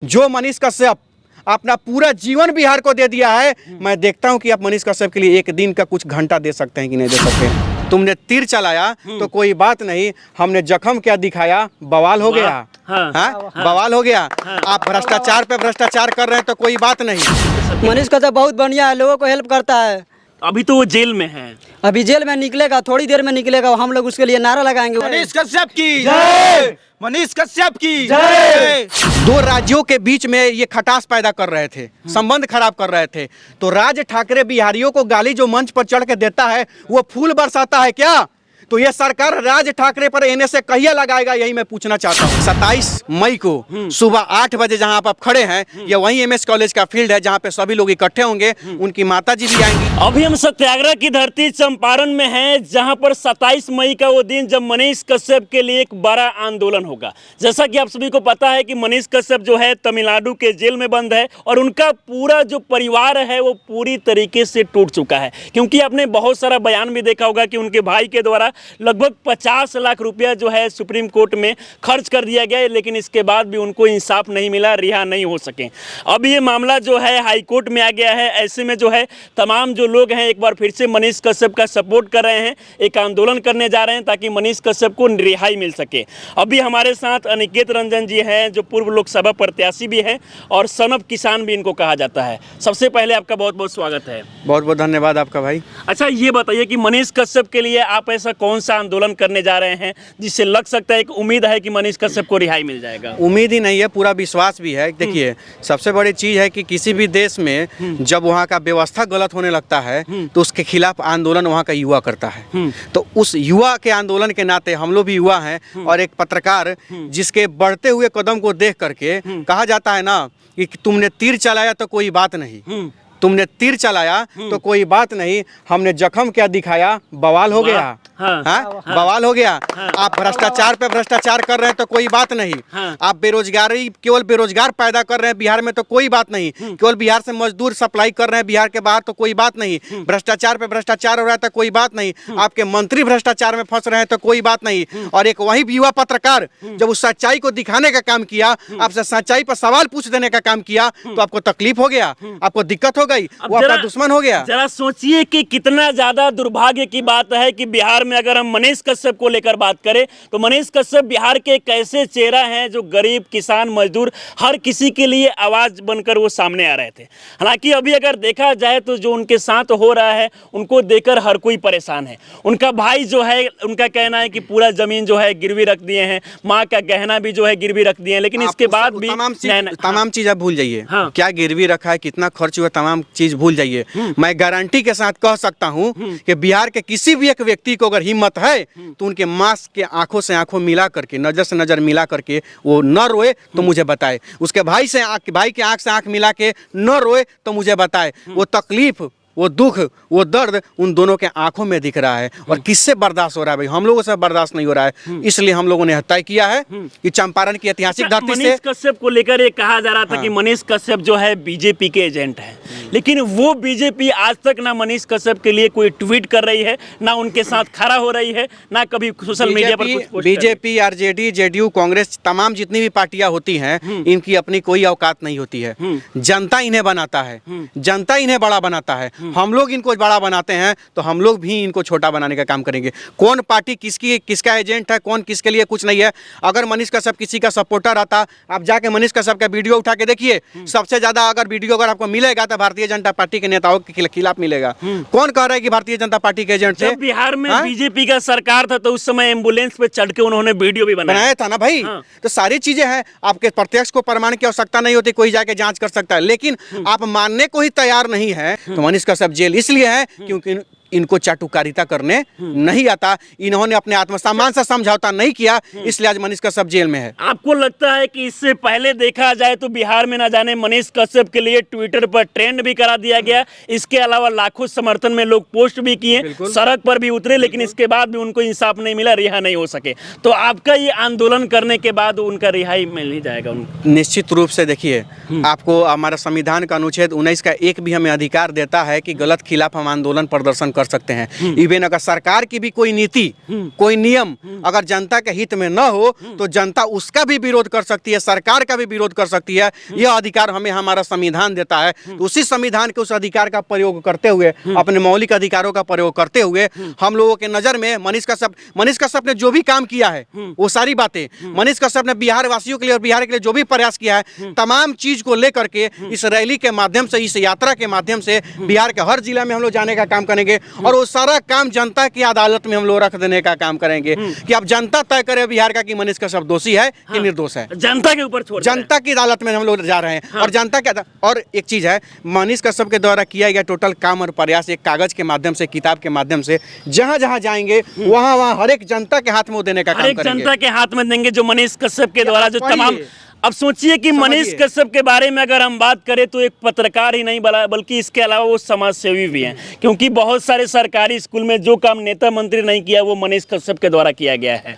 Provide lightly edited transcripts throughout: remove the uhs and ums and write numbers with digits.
जो मनीष कश्यप अपना पूरा जीवन बिहार को दे दिया है, मैं देखता हूं कि आप मनीष कश्यप के लिए एक दिन का कुछ घंटा दे सकते हैं कि नहीं दे सकते। तुमने तीर चलाया तो कोई बात नहीं, हमने जख्म क्या दिखाया, बवाल हो गया। हाँ, बवाल हो गया। आप भ्रष्टाचार पे भ्रष्टाचार कर रहे हैं तो कोई बात नहीं। मनीष कश्यप बहुत बढ़िया है, लोगों को हेल्प करता है। अभी तो वो जेल में है, अभी जेल में निकलेगा, थोड़ी देर में निकलेगा, हम लोग उसके लिए नारा लगाएंगे। मनीष कश्यप की जय, मनीष कश्यप की जय। दो राज्यों के बीच में ये खटास पैदा कर रहे थे, संबंध खराब कर रहे थे, तो राज ठाकरे बिहारियों को गाली जो मंच पर चढ़ के देता है वो फूल बरसाता है क्या? तो ये सरकार राज ठाकरे पर एनएसए कहिया लगाएगा, यही मैं पूछना चाहता हूँ। 27 मई को सुबह 8 बजे जहाँ आप खड़े हैं, ये वही एमएस कॉलेज का फील्ड है जहाँ पे सभी लोग इकट्ठे होंगे, उनकी माताजी भी आएंगी। अभी हम सत्याग्रह की धरती चंपारण में हैं, जहां पर 27 मई का वो दिन जब मनीष कश्यप के लिए एक बड़ा आंदोलन होगा। जैसा कि आप सभी को पता है कि मनीष कश्यप जो है तमिलनाडु के जेल में बंद है और उनका पूरा जो परिवार है वो पूरी तरीके से टूट चुका है, क्योंकि आपने बहुत सारा बयान भी देखा होगा कि उनके भाई के द्वारा लगभग 50 लाख रुपया जो है सुप्रीम कोर्ट में खर्च कर दिया गया है, लेकिन इसके बाद भी उनको इंसाफ नहीं मिला, रिहा नहीं हो सके। अब ये मामला जो है हाई कोर्ट में आ गया है। ऐसे में जो है तमाम जो लोग हैं एक बार फिर से मनीष कश्यप का सपोर्ट कर रहे हैं, एक आंदोलन करने जा रहे हैं ताकि मनीष कश्यप को रिहाई मिल सके। अभी हमारे साथ अनिकेत रंजन जी हैं, जो पूर्व लोकसभा प्रत्याशी भी हैं और सन ऑफ किसान भी इनको कहा जाता है। सबसे पहले आपका बहुत बहुत स्वागत है। बहुत बहुत धन्यवाद आपका भाई। अच्छा, ये बताइए कि मनीष कश्यप के लिए आप ऐसा कौन सा आंदोलन करने जा रहे हैं जिससे लग सकता है, एक उम्मीद है कि मनीष कश्यप को रिहाई मिल जाएगा? उम्मीद ही नहीं है, पूरा विश्वास भी है। देखिए, सबसे बड़ी चीज है कि किसी भी देश में जब वहाँ का व्यवस्था गलत होने लगता है तो उसके खिलाफ आंदोलन वहाँ का युवा करता है। तो उस युवा के आंदोलन के नाते हम लोग भी युवा हैं और एक पत्रकार जिसके बढ़ते हुए कदम को देख करके कहा जाता है ना कि तुमने तीर चलाया तो कोई बात नहीं, तुमने तीर चलाया तो कोई बात नहीं, हमने जख्म क्या दिखाया, बवाल हो गया। हाँ, बवाल हो गया। आप भ्रष्टाचार पे भ्रष्टाचार कर रहे हैं तो कोई बात नहीं, आप बेरोजगारी केवल बेरोजगार पैदा कर रहे हैं बिहार में तो कोई बात नहीं, केवल बिहार से मजदूर सप्लाई कर रहे हैं बिहार के बाहर तो कोई बात नहीं, भ्रष्टाचार पे भ्रष्टाचार हो रहा है तो कोई बात नहीं, आपके मंत्री भ्रष्टाचार में फंस रहे हैं तो कोई बात नहीं। और एक वही युवा पत्रकार जब उस सच्चाई को दिखाने का काम किया, आपसे सच्चाई पर सवाल पूछ देने का काम किया, तो आपको तकलीफ हो गया, आपको दिक्कत हो गई, वो आपका दुश्मन हो गया। जरा सोचिए कि कितना ज्यादा दुर्भाग्य की बात है कि बिहार में अगर हम मनीष कश्यप को लेकर बात करें तो मनीष कश्यप बिहार के एक ऐसे चेहरा हैं जो गरीब, किसान, मजदूर हर किसी के लिए आवाज बनकर वो सामने आ रहे थे। हालांकि अभी अगर देखा जाए तो जो उनके साथ हो रहा है उनको देखकर हर कोई परेशान है। उनका भाई जो है, उनका कहना है कि पूरा जमीन जो है गिरवी रख दिए हैं, माँ का गहना भी जो है गिरवी रख दिए हैं, लेकिन इसके बाद भी तमाम चीज आप भूल जाइए। क्या गिरवी रखा है, कितना खर्च हुआ, तमाम चीज भूल जाइए। मैं गारंटी के साथ कह सकता हूं कि बिहार के किसी भी एक व्यक्ति को अगर हिम्मत है तो उनके मास्क के आंखों से आंखों मिला करके, नजर से नजर मिला करके वो न रोए तो मुझे बताए, उसके भाई के आंख से आंख मिला के न रोए तो मुझे बताए। वो तकलीफ, वो दुख, वो दर्द उन दोनों के आंखों में दिख रहा है और किससे बर्दाश्त हो रहा है भाई? हम लोगों से बर्दाश्त नहीं हो रहा है, इसलिए हम लोगों ने तय किया है कि चंपारण की ऐतिहासिक धरती से। मनीष कश्यप को लेकर ये कहा जा रहा था कि मनीष कश्यप जो है बीजेपी के एजेंट है, लेकिन वो बीजेपी आज तक ना मनीष कश्यप के लिए कोई ट्वीट कर रही है, ना उनके साथ खड़ा हो रही है, ना कभी सोशल मीडिया पर कुछ post. BJP, RJD, JDU, Congress, तमाम जितनी भी पार्टियां होती हैं, इनकी अपनी कोई औकात नहीं होती है। जनता इन्हें बनाता है, जनता इन्हें बड़ा बनाता है। हम लोग इनको बड़ा बनाते हैं तो हम लोग भी इनको छोटा बनाने का काम करेंगे। कौन पार्टी किसका एजेंट है, कौन किसके लिए कुछ नहीं है। अगर मनीष कश्यप किसी का सपोर्टर आता, आप जाके मनीष कश्यप का वीडियो उठा के देखिए, सबसे ज्यादा अगर वीडियो अगर आपको मिलेगा तो भारतीय जनता पार्टी के नेताओं के खिलाफ मिलेगा। कौन कह रहा है कि भारतीय जनता पार्टी के एजेंट थे? बिहार में बीजेपी का सरकार था तो उस समय एम्बुलेंस पे चढ़ के उन्होंने वीडियो भी बनाया था ना भाई। तो सारी चीजें हैं, आपके प्रत्यक्ष को प्रमाण की आवश्यकता नहीं होती, कोई जाके जांच कर सकता है, लेकिन आप मानने को ही तैयार नहीं है तो मनीष कश्यप जेल इसलिए है क्योंकि इनको चाटुकारिता करने नहीं आता, इन्होंने अपने आत्मसम्मान से समझौता नहीं किया, इसलिए आज मनीष कश्यप जेल में है। आपको लगता है कि इससे पहले देखा जाए तो बिहार में ना जाने मनीष कश्यप के लिए ट्विटर पर ट्रेंड भी करा दिया गया, इसके अलावा लाखों समर्थन में लोग पोस्ट भी किए, सड़क पर भी उतरे, लेकिन इसके बाद भी उनको इंसाफ नहीं मिला, रिहा नहीं हो सके। तो आपका ये आंदोलन करने के बाद उनका रिहाई मिल नहीं जाएगा? निश्चित रूप से देखिए, आपको हमारा संविधान का अनुच्छेद 19 का 1 भी हमें अधिकार देता है कि गलत खिलाफ हम आंदोलन प्रदर्शन कर सकते हैं। इवन अगर सरकार की भी कोई नीति, कोई नियम अगर जनता के हित में न हो तो जनता उसका भी विरोध कर सकती है, सरकार का भी विरोध कर सकती है। यह अधिकार हमें हमारा संविधान देता है। तो उसी संविधान के उस अधिकार का प्रयोग करते हुए, अपने मौलिक अधिकारों का प्रयोग करते हुए, हम लोगों के नजर में मनीष कश्यप ने जो भी काम किया है वो सारी बातें, मनीष कश्यप ने बिहार वासियों के लिए और बिहार के लिए जो भी प्रयास किया है, तमाम चीज को लेकर के इस रैली के माध्यम से, इस यात्रा के माध्यम से बिहार के हर जिला में हम लोग जाने का काम करेंगे और वो सारा काम जनता की अदालत में हम लोग रख देने का काम करेंगे कि अब जनता तय करे बिहार का कि मनीष कश्यप दोषी है कि निर्दोष है। जनता के ऊपर छोड़, जनता की अदालत में हम लोग जा रहे हैं। और जनता के और एक चीज है, मनीष कश्यप के द्वारा किया गया टोटल काम और प्रयास एक कागज के माध्यम से, किताब के माध्यम से जहां जहां जाएंगे वहां हर एक जनता के हाथ में देने का काम करेंगे, जनता के हाथ में देंगे जो मनीष कश्यप के द्वारा जो तमाम। अब सोचिए कि मनीष कश्यप के बारे में अगर हम बात करें तो एक पत्रकार ही नहीं बल्कि इसके अलावा वो समाज सेवी भी हैं, क्योंकि बहुत सारे सरकारी स्कूल में जो काम नेता मंत्री नहीं किया वो मनीष कश्यप के द्वारा किया गया है।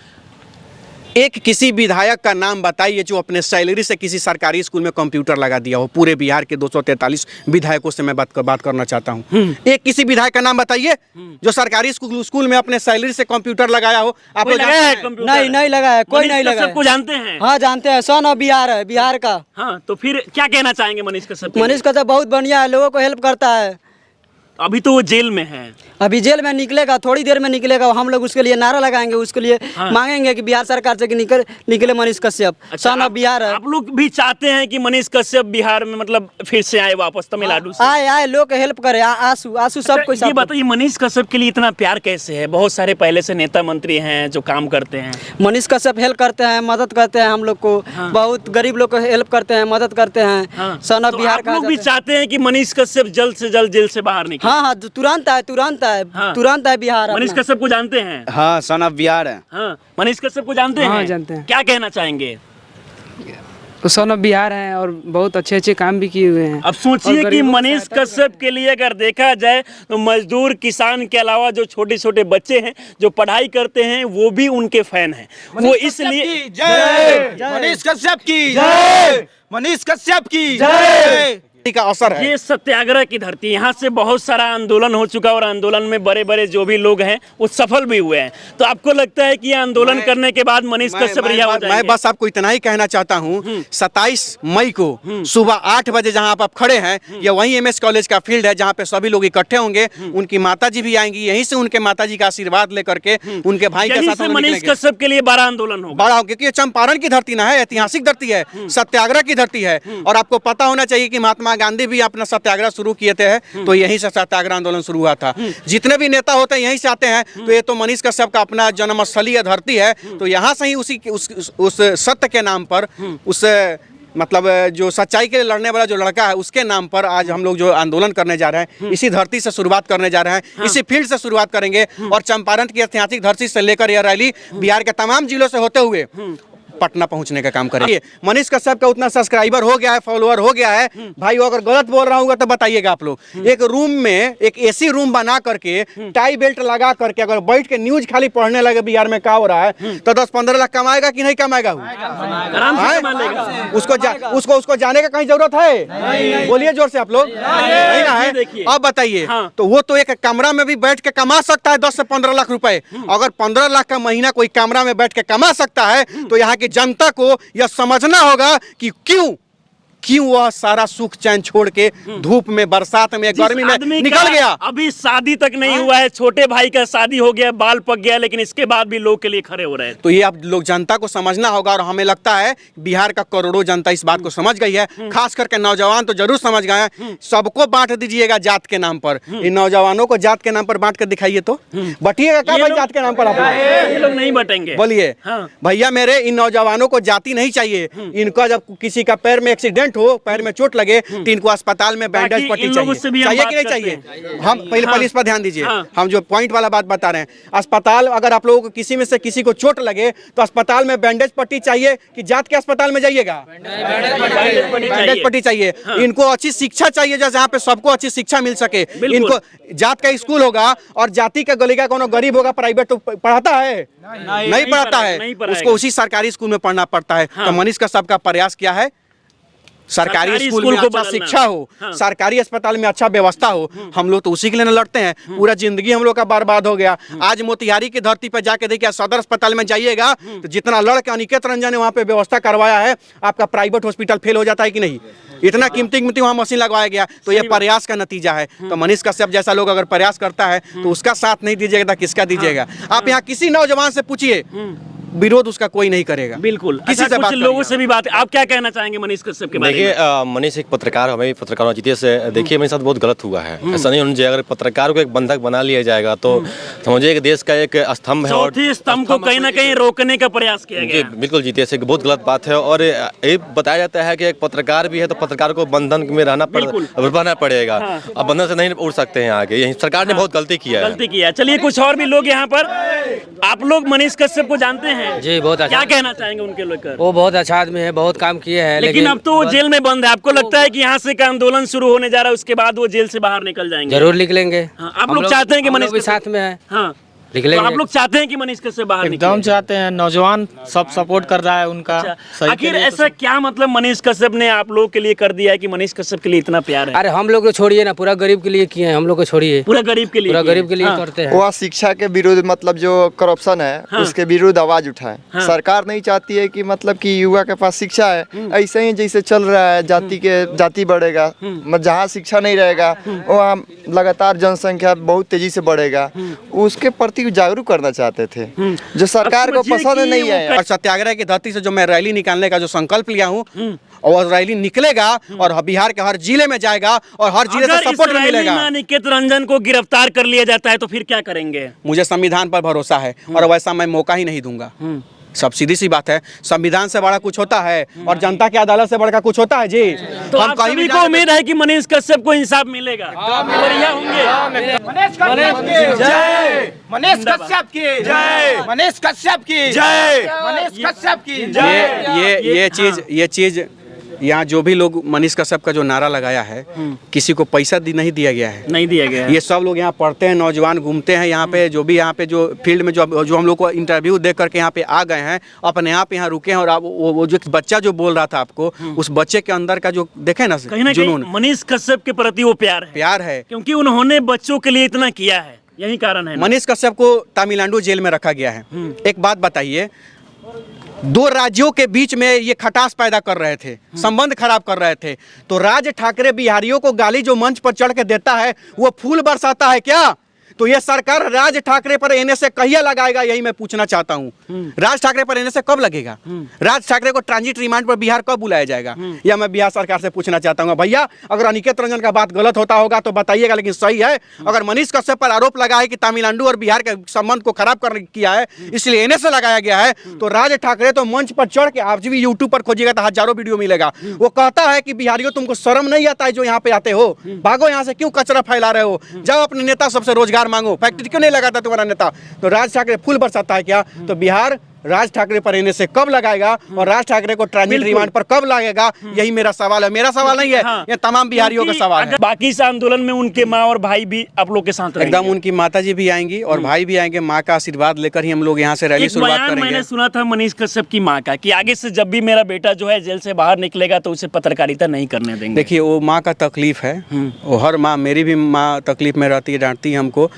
एक किसी विधायक का नाम बताइए जो अपने सैलरी से किसी सरकारी स्कूल में कंप्यूटर लगा दिया हो। पूरे बिहार के 243 विधायकों से मैं बात करना चाहता हूँ। एक किसी विधायक का नाम बताइए जो सरकारी स्कूल में अपने सैलरी से कंप्यूटर लगाया हो। आप लोग नहीं लगा है, कोई नहीं लगा है। सबको जानते हैं? हाँ जानते हैं, सन ऑफ बिहार है, बिहार का। हाँ, तो फिर क्या कहना चाहेंगे मनीष कश्यप? मनीष कश्यप बहुत बढ़िया है, लोगों को हेल्प करता है। अभी तो वो जेल में है, अभी जेल में निकलेगा, थोड़ी देर में निकलेगा। हम लोग उसके लिए नारा लगाएंगे, उसके लिए मांगेंगे कि बिहार सरकार से कि निकले मनीष कश्यप, सन ऑफ बिहार है। आप लोग भी चाहते हैं कि मनीष कश्यप बिहार में मतलब फिर से आए वापस तमिलनाडु से? आए लोग को हेल्प करे, आंसू सब कुछ। ये बताइए मनीष कश्यप के लिए इतना प्यार कैसे है? बहुत सारे पहले से नेता मंत्री हैं जो काम करते हैं। मनीष कश्यप हेल्प करते हैं, मदद करते हैं हम लोग को, बहुत गरीब लोग को हेल्प करते हैं, मदद करते हैं। सन ऑफ बिहार का लोग भी चाहते हैं कि मनीष कश्यप जल्द से जल्द जेल से बाहर निकले। हाँ, तुरंत है बिहार। मनीष कश्यप को जानते हैं? हाँ, सन ऑफ बिहार है। हाँ, मनीष कश्यप को जानते हैं? हाँ, जानते हैं। क्या कहना चाहेंगे? तो सन ऑफ बिहार हैं और बहुत अच्छे अच्छे काम भी किए हुए हैं। अब सोचिए कि मनीष कश्यप के लिए अगर देखा जाए तो मजदूर, किसान के अलावा जो छोटे छोटे बच्चे हैं जो पढ़ाई करते हैं वो भी उनके फैन हैं। वो इसलिए मनीष कश्यप की जय, मनीष कश्यप की जय का असर है। ये सत्याग्रह की धरती, यहाँ से बहुत सारा आंदोलन हो चुका और आंदोलन में बड़े बड़े जो भी लोग हैं वो सफल भी हुए हैं। तो आपको लगता है कि ये आंदोलन करने के बाद मनीष कश्यप रिहा हो जाएंगे? मैं बस आपको इतना ही कहना चाहता हूँ, 27 मई को सुबह 8 बजे जहाँ आप खड़े हैं, ये वही MS कॉलेज का फील्ड है जहाँ पे सभी लोग इकट्ठे होंगे। उनकी माताजी भी आएंगी, यहीं से उनके माताजी का आशीर्वाद लेकर के उनके भाई के साथ मनीष कश्यप के लिए बड़ा आंदोलन होगा। बड़ा, क्योंकि ये चंपारण की धरती ना है, ऐतिहासिक धरती है, सत्याग्रह की धरती है। और आपको पता होना चाहिए कि महात्मा गांधी भी अपना सत्याग्रह शुरू किए थे, तो यहीं से सत्याग्रह आंदोलन शुरू हुआ था। जितने भी नेता होते हैं यहीं से आते हैं। तो ये तो मनीष कश्यप का अपना जन्मस्थलीय धरती है, तो यहाँ से ही उस सत्य के नाम पर, उस मतलब जो सच्चाई के लिए लड़ने वाला जो लड़का है उसके नाम पर आज हम लोग जो आंदोलन करने जा रहे हैं, इसी धरती से शुरुआत करने जा रहे हैं, इसी फील्ड से शुरुआत करेंगे। और चंपारण की ऐतिहासिक धरती से लेकर यह रैली बिहार के तमाम जिलों से होते हुए पटना पहुंचने का काम करेंगे। मनीष कश्यप का उतना सब्सक्राइबर हो गया है, फॉलोअर हो गया है भाई। अगर गलत बोल रहा हूँ तो बताइएगा आप लोग। एक रूम में एक AC रूम बना करके, टाई बेल्ट लगा करके अगर बैठ के न्यूज खाली पढ़ने लगे बिहार में क्या हो रहा है, तो 10-15 लाख कमाएगा कि नहीं कमाएगा? उसको जाने का कहीं जरूरत है? बोलिए जोर से आप लोग। नहीं ना है? अब बताइए, तो वो तो एक कमरा में भी बैठ के कमा सकता है 10 से 15 लाख रुपए। अगर 15 लाख का महीना कोई कमरा में बैठ के कमा सकता है, तो यहाँ की जनता को यह समझना होगा कि क्यों वह सारा सुख चैन छोड़ के धूप में, बरसात में, गर्मी में निकल गया। अभी शादी तक नहीं हुआ है, छोटे भाई का शादी हो गया, बाल पक गया, लेकिन इसके बाद भी लोग के लिए खड़े हो रहे हैं। तो ये आप लोग जनता को समझना होगा। और हमें लगता है बिहार का करोड़ों जनता इस बात को समझ गई है, खास करके नौजवान तो जरूर समझ गए हैं। सबको बांट दीजिएगा जात के नाम पर। इन नौजवानों को जात के नाम पर बांट कर दिखाइए, तो बटिएगा क्या भाई जात के नाम पर? ये लोग नहीं बटेंगे। बोलिए भैया मेरे, इन नौजवानों को जाति नहीं चाहिए। इनका जब किसी का पैर में एक्सीडेंट हो, पैर में चोट लगे, तो इनको अस्पताल में बैंडेज पट्टी चाहिए कि नहीं चाहिए? हम पहले इस पर ध्यान दीजिए। हम जो पॉइंट वाला बात बता रहे हैं, अस्पताल, अगर आप लोगों को किसी में से किसी को चोट लगे तो अस्पताल में बैंडेज पट्टी चाहिए कि जात के अस्पताल में जाइएगा? बैंडेज पट्टी चाहिए। इनको अच्छी शिक्षा चाहिए, जहाँ पे सबको अच्छी शिक्षा मिल सके। इनको जात का स्कूल होगा और जाति का गली का कोनो गरीब होगा प्राइवेट, तो पढ़ाता है? नहीं पढ़ाता है। उसको उसी सरकारी स्कूल में पढ़ना पड़ता है। तो मनीष कश्यप का प्रयास क्या है? सरकारी स्कूल में को अच्छा बदलना। शिक्षा हो, सरकारी अस्पताल में अच्छा व्यवस्था हो, हम लोग तो उसी के लिए ना लड़ते हैं। पूरा जिंदगी हम लोग का बर्बाद हो गया। आज मोतिहारी की धरती पर जाके देखिए, सदर अस्पताल में जाइएगा तो जितना लड़के अनिकेत रंजन ने वहाँ पे व्यवस्था करवाया है, आपका प्राइवेट हॉस्पिटल फेल हो जाता है कि नहीं? इतना कीमती वहाँ मशीन लगवाया गया। तो ये प्रयास का नतीजा है। तो मनीष कश्यप जैसा लोग अगर प्रयास करता है तो उसका साथ नहीं दीजिएगा तो किसका दीजिएगा? आप यहाँ किसी नौजवान से पूछिए, विरोध उसका कोई नहीं करेगा। बिल्कुल। किसी से कुछ बात लोगों करिए। से भी बात, आप क्या कहना चाहेंगे मनीष कश्यप के बारे में? देखिए मनीष एक पत्रकार, हमें पत्रकारों जीते से देखिए मेरे साथ बहुत गलत हुआ है। ऐसा नहीं होना चाहिए। अगर पत्रकार को एक बंधक बना लिया जाएगा तो समझिए कि देश का एक स्तंभ है। और चौथे स्तंभ को कहीं ना कहीं रोकने का प्रयास किया गया। बिल्कुल जीते से बहुत गलत बात है। और ये बताया जाता है कि एक पत्रकार भी है तो पत्रकार को बंधन में रहना पड़ेगा। अब बंधन से नहीं उड़ सकते हैं आगे। यही सरकार ने बहुत गलती किया है। चलिए कुछ और भी लोग यहाँ पर, आप लोग मनीष कश्यप को जानते हैं? जी बहुत अच्छा। क्या कहना चाहेंगे उनके लेकर? वो बहुत अच्छा आदमी है, बहुत काम किए हैं। लेकिन अब तो वो जेल में बंद है। आपको लगता है कि यहाँ से का आंदोलन शुरू होने जा रहा है, उसके बाद वो जेल से बाहर निकल जाएंगे? जरूर निकलेंगे। हाँ, आप लोग चाहते हैं कि मनीष भी साथ में है? हाँ, तो निकलेंगे। आप लोग चाहते हैं कि मनीष कश्यप बाहर निकले? एकदम चाहते हैं। नौजवान सब सपोर्ट कर रहा है उनका। सही के आखिर लिए ऐसा क्या मतलब मनीष कश्यप ने आप लोगों के लिए कर दिया है कि मनीष कश्यप के लिए इतना प्यार है? अरे हम लोग को छोड़िए ना, पूरा गरीब के लिए किए हैं। हम लोग को छोड़िए, पूरा गरीब के लिए पूरा किए गरीब के लिए हैं। करते हैं। वह शिक्षा के विरुद्ध, मतलब जो करप्शन है उसके विरुद्ध आवाज उठाए। सरकार नहीं चाहती है कि मतलब कि युवा के पास शिक्षा है। ऐसे ही जैसे चल रहा है, जाति बढ़ेगा, जहाँ शिक्षा नहीं रहेगा वहाँ लगातार जनसंख्या बहुत तेजी से बढ़ेगा। उसके प्रति जागरूक करना चाहते थे, जो सरकार को पसंद नहीं है। और सत्याग्रह की धरती से जो मैं रैली निकालने का जो संकल्प लिया हूँ, और रैली निकलेगा और बिहार के हर जिले में जाएगा और हर जिले से अगर सपोर्ट इस रैली मिलेगा। में अनिकेत रंजन को गिरफ्तार कर लिया जाता है तो फिर क्या करेंगे? मुझे संविधान पर भरोसा है और वैसा मैं मौका ही नहीं दूंगा। सब सीधी सी बात है। संविधान से बड़ा कुछ होता है और जनता की अदालत से बड़ा कुछ होता है जी। तो आप सभी को उम्मीद है कि मनीष कश्यप को इंसाफ मिलेगा, बढ़िया होंगे। मनीष कश्यप की जय, मनीष कश्यप की जय, मनीष कश्यप की जय। ये चीज यहाँ जो भी लोग मनीष कश्यप का जो नारा लगाया है, किसी को पैसा नहीं दिया गया है, नहीं दिया गया है। ये सब लोग यहाँ पढ़ते हैं, नौजवान घूमते हैं यहाँ पे, जो भी यहाँ पे जो फील्ड में जो हम लोग को इंटरव्यू दे करके यहाँ पे आ गए हैं, अपने आप यहाँ रुके हैं। और आप वो जो बच्चा जो बोल रहा था आपको, उस बच्चे के अंदर का जो देखे ना कहीं ना जुनून, कहीं मनीष कश्यप के प्रति वो प्यार है, क्योंकि उन्होंने बच्चों के लिए इतना किया है, यही कारण है। मनीष कश्यप को तमिलनाडु जेल में रखा गया है। एक बात बताइए, दो राज्यों के बीच में ये खटास पैदा कर रहे थे, संबंध खराब कर रहे थे, तो राज ठाकरे बिहारियों को गाली जो मंच पर चढ़ के देता है वो फूल बरसाता है क्या? तो ये सरकार राज ठाकरे पर एनएसए कहिया लगाएगा, यही मैं पूछना चाहता हूँ। राज ठाकरे पर एनएसए कब लगेगा? राज ठाकरे को ट्रांजिट रिमांड पर बिहार कब बुलाया जाएगा? या मैं बिहार सरकार से पूछना चाहता हूँ, भैया अगर अनिकेत रंजन का बात गलत होता होगा तो बताइएगा, लेकिन सही है। अगर मनीष कश्यप पर आरोप लगा है कि तमिलनाडु और बिहार के संबंध को खराब करने किया है, इसलिए एनएसए लगाया गया है, तो राज ठाकरे तो मंच पर चढ़ के, आप भी यूट्यूब पर खोजिएगा तो हजारों वीडियो मिलेगा, वो कहता है कि बिहारियों तुमको शर्म नहीं आता है जो यहाँ पे आते हो, भागो यहाँ से, क्यों कचरा फैला रहे हो, जाओ अपने नेता सबसे रोजगार मांगो, फैक्ट्री क्यों नहीं लगाता तुम्हारा नेता? तो राज ठाकरे फूल बरसाता है क्या? तो बिहार राज ठाकरे पर एनएसए कब लगाएगा और राज ठाकरे को ट्रांजिट रिमांड पर कब लगेगा? यही मेरा सवाल है। मेरा सवाल नहीं है, ये तमाम बिहारियों का सवाल है। बाकी इस आंदोलन में उनके माँ और भाई भी आप लोग के साथ रहेंगे? एकदम, उनकी माताजी भी आएंगी और भाई भी आएंगे। माँ का आशीर्वाद लेकर ही हम लोग यहाँ से रैली शुरुआत करेंगे। मैंने सुना था मनीष कश्यप की माँ का कि आगे से जब भी मेरा बेटा जो है जेल से बाहर निकलेगा तो उसे पत्रकारिता नहीं करने देंगे। देखिए, वो माँ का तकलीफ है, वो हर माँ, मेरी भी माँ तकलीफ में रहती है, डांटती है हमको।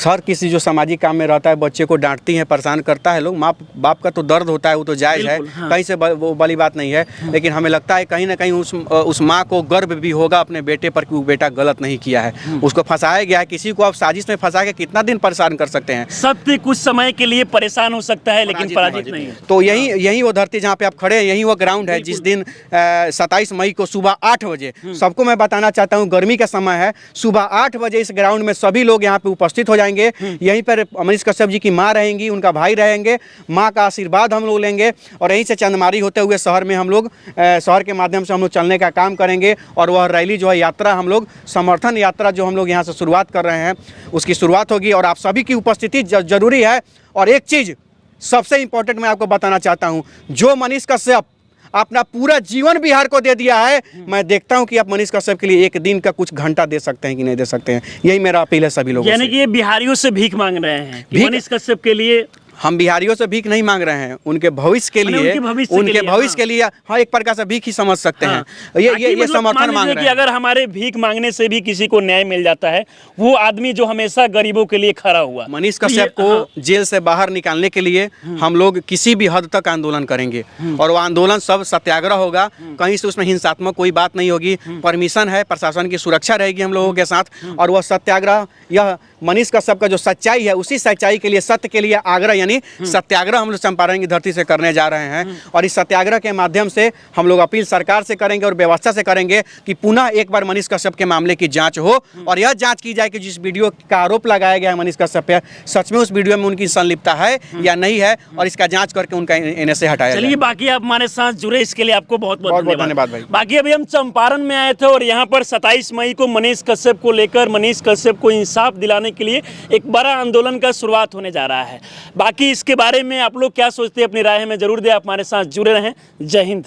हर किसी जो सामाजिक काम में रहता है बच्चे को डांटती है, परेशान करता है लोग। माँ बाप का तो दर्द होता है, वो तो जायज़ है, कहीं से वो बड़ी बात नहीं है। लेकिन हमें लगता है कहीं ना कहीं उस माँ को गर्व भी होगा अपने बेटे पर कि वो बेटा गलत नहीं किया है, उसको फंसाया गया है। किसी को आप साजिश में फंसा के कितना दिन परेशान कर सकते हैं? सत्य कुछ समय के लिए परेशान हो सकता है लेकिन पराजित नहीं। तो यही वो धरती जहाँ पे आप खड़े हैं, यही वो ग्राउंड है जिस दिन 27 मई को सुबह 8 बजे, सबको मैं बताना चाहता हूँ, गर्मी का समय है, सुबह 8 बजे इस ग्राउंड में सभी लोग यहाँ पे उपस्थित हो जाएंगे। यहीं पर मनीष कश्यप जी की माँ रहेंगी, उनका भाई रहेंगे, माँ का आशीर्वाद हम लोग लेंगे और यहीं से चंदमारी होते हुए शहर में हम लोग, शहर के माध्यम से हम लोग चलने का काम करेंगे। और वह रैली जो है, यात्रा हम लोग, समर्थन यात्रा जो हम लोग यहाँ से शुरुआत कर रहे हैं, उसकी शुरुआत होगी और आप सभी की उपस्थिति जरूरी है। और एक चीज़ सबसे इम्पोर्टेंट मैं आपको बताना चाहता हूँ, जो मनीष कश्यप अपना पूरा जीवन बिहार को दे दिया है, मैं देखता हूं कि आप मनीष कश्यप के लिए एक दिन का कुछ घंटा दे सकते हैं कि नहीं दे सकते हैं। यही मेरा अपील है सभी लोगों से। यानी कि ये बिहारियों से भीख मांग रहे हैं कि मनीष कश्यप के लिए हम बिहारियों से भीख नहीं मांग रहे हैं, उनके भविष्य के माने लिए, उनके भविष्य के लिए, हाँ एक प्रकार से भीख ही समझ सकते हैं। ये मतलब समर्थन मान मांग लीजिए रहे कि हैं। अगर हमारे भीख मांगने से भी किसी को न्याय मिल जाता है, वो आदमी जो हमेशा गरीबों के लिए खड़ा हुआ। मनीष तो ये- कश्यप को जेल से बाहर निकालने के लिए हम लोग किसी भी हद तक आंदोलन करेंगे, और वो आंदोलन सब सत्याग्रह होगा, कहीं से उसमें हिंसात्मक कोई बात नहीं होगी। परमिशन है, प्रशासन की सुरक्षा रहेगी हम लोगों के साथ, और वह सत्याग्रह, यह मनीष कश्यप का जो सच्चाई है, उसी सच्चाई के लिए, सत्य के लिए आग्रह यानी सत्याग्रह हम लोग चंपारण की धरती से करने जा रहे हैं। और इस सत्याग्रह के माध्यम से हम लोग अपील सरकार से करेंगे और व्यवस्था से करेंगे कि पुनः एक बार मनीष कश्यप के मामले की जांच हो, और यह जांच की जाए कि जिस वीडियो का आरोप लगाया गया है मनीष कश्यप पे, सच में उस वीडियो में उनकी संलिप्तता है या नहीं है, और इसका जांच करके उनका एनए से हटाया चलिए, जाए। बाकी आप हमारे साथ जुड़े इसके लिए आपको बहुत बहुत बहुत धन्यवाद भाई। बाकी अभी हम चंपारण में आए थे और यहाँ पर 27 मई को मनीष कश्यप को लेकर, मनीष कश्यप को इंसाफ दिलाने के लिए एक बड़ा आंदोलन का शुरुआत होने जा रहा है। बाकी इसके बारे में आप लोग क्या सोचते हैं, अपनी राय हमें जरूर दें। आप हमारे साथ जुड़े रहें। जय हिंद।